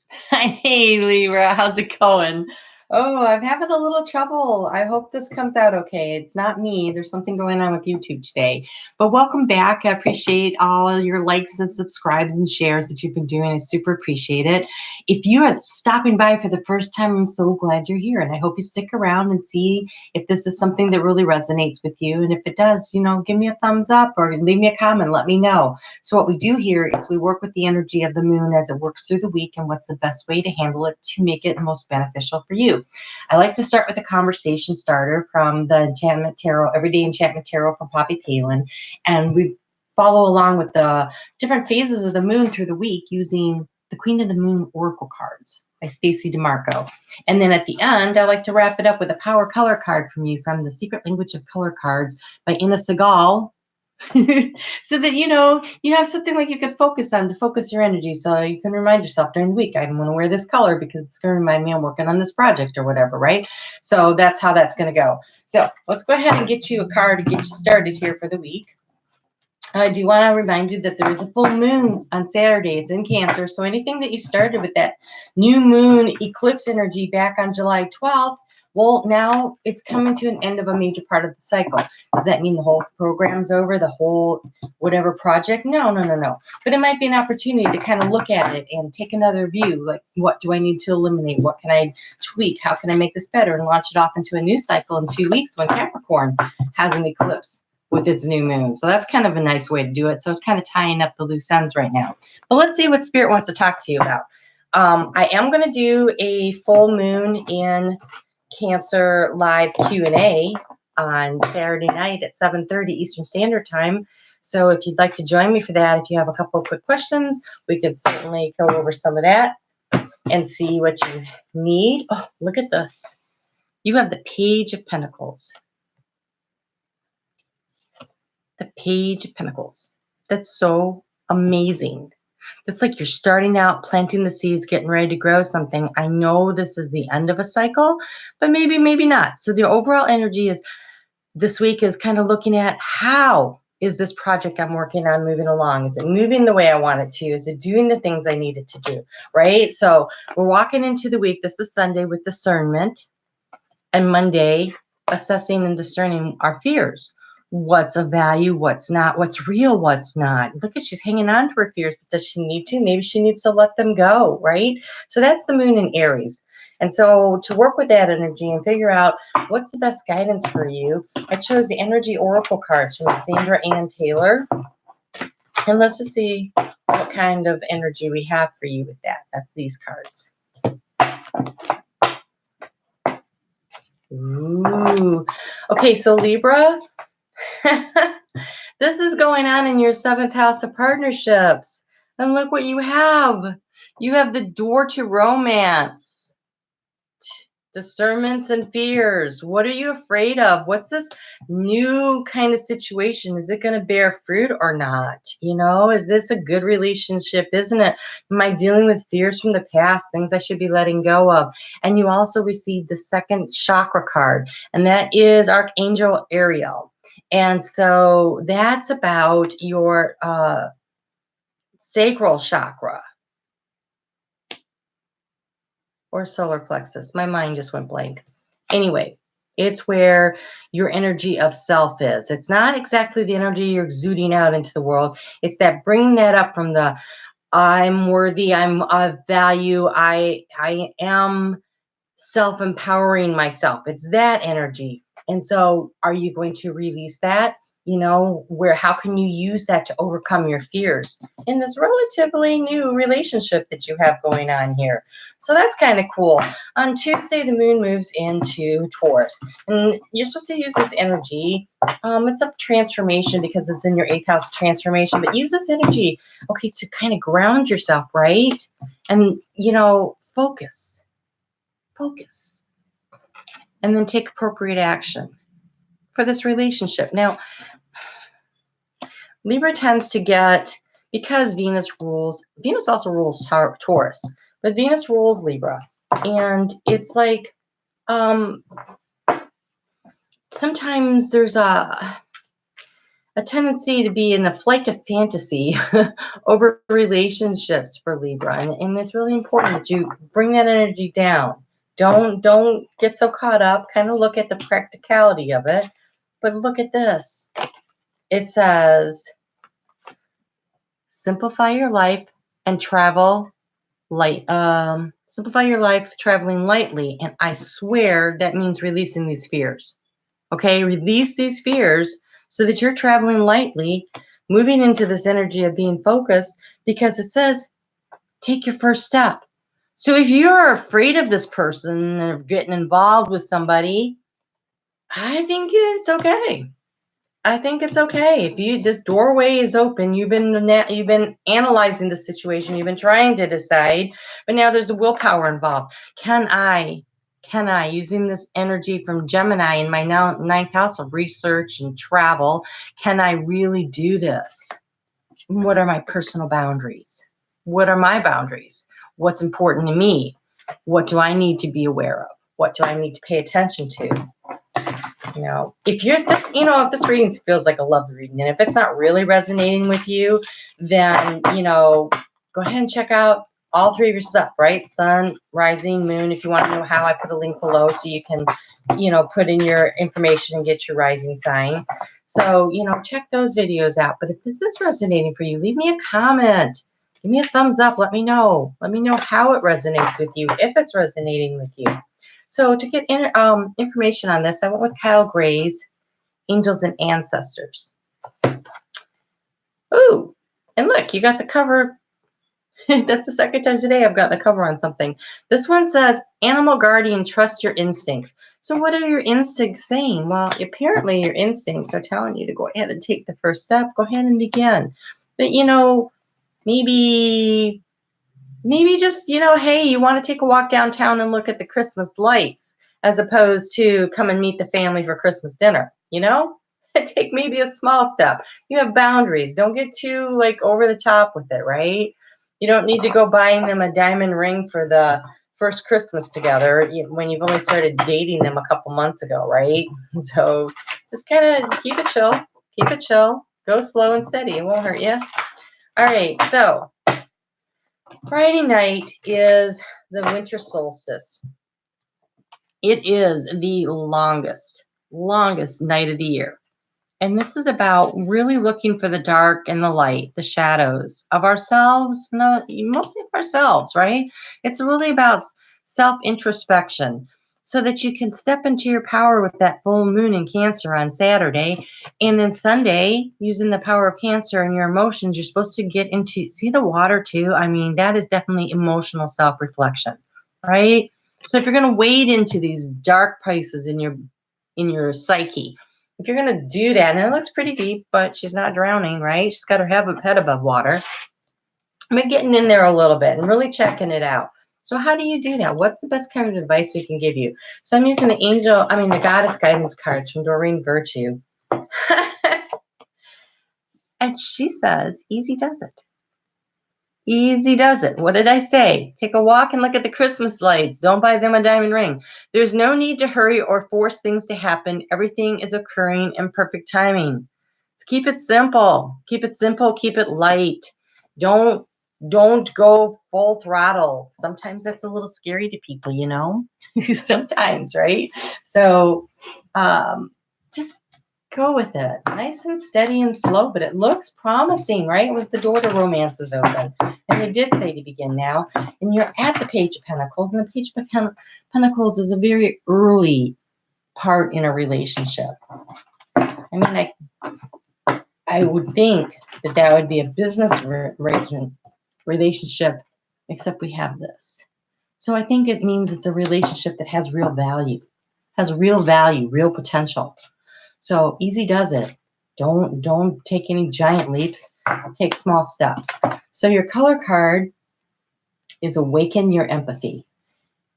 Hey Libra, how's it going? Oh, I'm having a little trouble. I hope this comes out okay. It's not me. There's something going on with YouTube today. But welcome back. I appreciate all your likes and subscribes and shares that you've been doing. I super appreciate it. If you are stopping by for the first time, I'm so glad you're here. And I hope you stick around and see if this is something that really resonates with you. And if it does, give me a thumbs up or leave me a comment. Let me know. So what we do here is we work with the energy of the moon as it works through the week and what's the best way to handle it to make it most beneficial for you. I like to start with a conversation starter from the Enchantment Tarot, Everyday Enchantment Tarot from Poppy Palin. And we follow along with the different phases of the moon through the week using the Queen of the Moon Oracle cards by Stacey DeMarco. And then at the end, I like to wrap it up with a power color card from you from The Secret Language of Color Cards by Ina Segal. So that you have something like you could focus on to focus your energy, so you can remind yourself during the week, I want to wear this color because it's going to remind me I'm working on this project or whatever, right? So that's how that's going to go. So let's go ahead and get you a card to get you started here for the week. I do want to remind you that there is a full moon on Saturday. It's in Cancer, so anything that you started with that new moon eclipse energy back on July 12th, well, now it's coming to an end of a major part of the cycle. Does that mean the whole program's over, the whole whatever project? No. But it might be an opportunity to kind of look at it and take another view. Like, what do I need to eliminate? What can I tweak? How can I make this better? And launch it off into a new cycle in 2 weeks when Capricorn has an eclipse with its new moon. So that's kind of a nice way to do it. So it's kind of tying up the loose ends right now. But let's see what Spirit wants to talk to you about. I am going to do a full moon in Cancer live Q&A on Saturday night at 7:30 Eastern Standard Time. So if you'd like to join me for that, if you have a couple of quick questions, we could certainly go over some of that and see what you need. Oh, look at this. You have the Page of Pentacles. The Page of Pentacles. That's so amazing. It's like you're starting out, planting the seeds, getting ready to grow something. I know this is the end of a cycle, but maybe not. So the overall energy is this week is kind of looking at how is this project I'm working on moving along? Is it moving the way I want it to? Is it doing the things I need it to do? Right? So we're walking into the week. This is Sunday with discernment, and Monday assessing and discerning our fears. What's of value, what's not, what's real, what's not. Look at, she's hanging on to her fears, but does she need to? Maybe she needs to let them go, right? So that's the moon in Aries. And so to work with that energy and figure out what's the best guidance for you, I chose the Energy Oracle cards from Sandra Ann Taylor. And let's just see what kind of energy we have for you with that. That's these cards. Ooh. Okay, so Libra, this is going on in your 7th house of partnerships. And look what you have. You have the door to romance, discernments and fears. What are you afraid of? What's this new kind of situation? Is it going to bear fruit or not? Is this a good relationship? Isn't it? Am I dealing with fears from the past, things I should be letting go of? And you also received the 2nd chakra card, and that is Archangel Ariel. And so that's about your sacral chakra or solar plexus. My mind just went blank. Anyway, it's where your energy of self is. It's not exactly the energy you're exuding out into the world. It's that bringing that up from the I'm worthy, I'm of value, I am self-empowering myself. It's that energy. And so are you going to release that? How can you use that to overcome your fears in this relatively new relationship that you have going on here? So that's kind of cool. On Tuesday, the moon moves into Taurus, and you're supposed to use this energy. It's a transformation because it's in your 8th house of transformation, but use this energy, okay, to kind of ground yourself, right? And, focus, and then take appropriate action for this relationship. Now, Libra tends to get, because Venus also rules Taurus, but Venus rules Libra. And it's like, sometimes there's a tendency to be in a flight of fantasy over relationships for Libra. And it's really important that you bring that energy down. Don't get so caught up. Kind of look at the practicality of it. But look at this. It says, simplify your life and travel light. Simplify your life traveling lightly. And I swear that means releasing these fears. Okay, release these fears so that you're traveling lightly, moving into this energy of being focused, because it says, take your first step. So if you're afraid of this person or getting involved with somebody, I think it's okay. I think it's okay. If this doorway is open, you've been analyzing the situation, you've been trying to decide, but now there's a willpower involved. Can I, using this energy from Gemini in my ninth house of research and travel, can I really do this? What are my personal boundaries? What are my boundaries? What's important to me? What do I need to be aware of? What do I need to pay attention to? If this reading feels like a love reading, and if it's not really resonating with you, then, go ahead and check out all three of your stuff, right? Sun, rising, moon. If you want to know how, I put a link below so you can, put in your information and get your rising sign. So, check those videos out. But if this is resonating for you, leave me a comment. Give me a thumbs up. Let me know. Let me know how it resonates with you, if it's resonating with you. So to get information on this, I went with Kyle Gray's Angels and Ancestors. Ooh, and look, you got the cover. That's the second time today I've got the cover on something. This one says, Animal Guardian, trust your instincts. So what are your instincts saying? Well, apparently your instincts are telling you to go ahead and take the first step. Go ahead and begin. But, maybe just, hey, you want to take a walk downtown and look at the Christmas lights as opposed to come and meet the family for Christmas dinner, Take maybe a small step. You have boundaries. Don't get too over the top with it, right? You don't need to go buying them a diamond ring for the first Christmas together when you've only started dating them a couple months ago, right? So just kind of keep it chill. Keep it chill. Go slow and steady. It won't hurt you. All right, so Friday night is the winter solstice. It is the longest night of the year. And this is about really looking for the dark and the light, the shadows of ourselves, mostly of ourselves, right? It's really about self-introspection so that you can step into your power with that full moon in Cancer on Saturday. And then Sunday, using the power of Cancer and your emotions, you're supposed to get into, see the water too? I mean, that is definitely emotional self-reflection, right? So if you're going to wade into these dark places in your psyche, if you're going to do that, and it looks pretty deep, but she's not drowning, right? She's got her head above water. But getting in there a little bit and really checking it out. So how do you do that? What's the best kind of advice we can give you? So I'm using the goddess guidance cards from Doreen Virtue. And she says, easy does it. Easy does it. What did I say? Take a walk and look at the Christmas lights. Don't buy them a diamond ring. There's no need to hurry or force things to happen. Everything is occurring in perfect timing. So keep it simple. Keep it simple. Keep it light. Don't go full throttle. Sometimes that's a little scary to people, Sometimes, right? So just go with it. Nice and steady and slow, but it looks promising, right? It was the door to romance is open. And they did say to begin now. And you're at the Page of Pentacles. And the Page of Pentacles is a very early part in a relationship. I would think that would be a business relationship, except we have this. So I think it means it's a relationship that has real value, real potential. So easy does it. Don't take any giant leaps. Take small steps. So your color card is Awaken Your Empathy.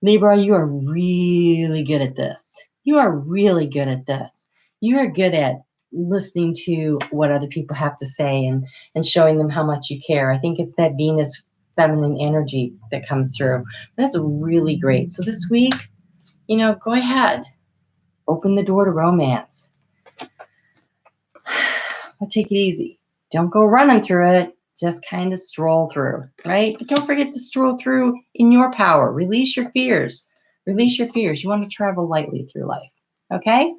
Libra, you are really good at this. You are really good at this. You are good at listening to what other people have to say and showing them how much you care. I think it's that Venus feminine energy that comes through. That's really great. So this week, go ahead. Open the door to romance. But take it easy. Don't go running through it. Just kind of stroll through, right? But don't forget to stroll through in your power. Release your fears. Release your fears. You want to travel lightly through life. Okay?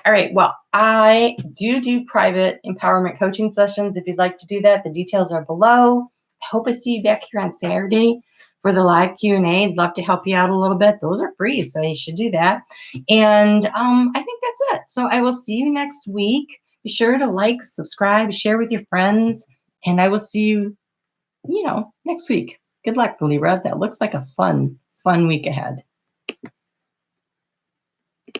All right. Well, I do private empowerment coaching sessions. If you'd like to do that, the details are below. I hope I see you back here on Saturday for the live Q&A. I'd love to help you out a little bit. Those are free, so you should do that. And I think that's it. So I will see you next week. Be sure to like, subscribe, share with your friends, and I will see you, next week. Good luck, Libra. That looks like a fun week ahead.